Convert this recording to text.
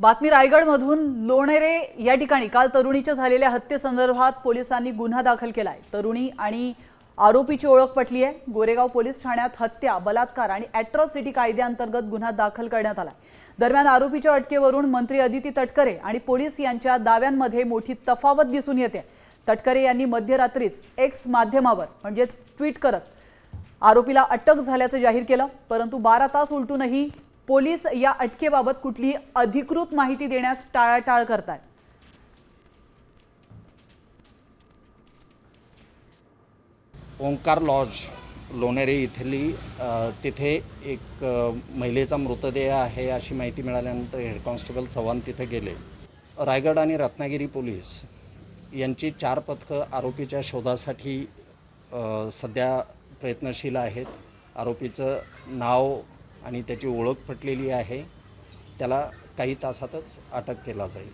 बातमी रायगडमधून लोणेरे या ठिकाणी काल तरुणीच्या झालेल्या हत्येसंदर्भात पोलिसांनी गुन्हा दाखल केलाय। तरुणी आणि आरोपीची ओळख पटली आहे। गोरेगाव पोलीस ठाण्यात हत्या, बलात्कार आणि अॅट्रॉसिटी कायद्याअंतर्गत गुन्हा दाखल करण्यात आलाय। दरम्यान आरोपीच्या अटकेवरून मंत्री अदिती तटकरे आणि पोलीस यांच्या दाव्यांमध्ये मोठी तफावत दिसून येते। तटकरे यांनी मध्यरात्रीच एक्स माध्यमावर म्हणजेच ट्विट करत आरोपीला अटक झाल्याचं जाहीर केलं, परंतु 12 तास उलटूनही पोलीस या अटकेबाबत कुठलीही अधिकृत माहिती देण्यास टाळाटाळ करतात। ओंकार लॉज लोणेरे इथली तिथे एक महिलेचा मृतदेह आहे अशी माहिती मिळाल्यानंतर हेड कॉन्स्टेबल चव्हाण तिथे गेले। रायगड आणि रत्नागिरी पोलीस यांची 4 पथकं आरोपीच्या शोधासाठी सध्या प्रयत्नशील आहेत। आरोपीचं नाव आणि त्याची ओळख पटलेली आहे। त्याला काही तासातच अटक केला जाईल।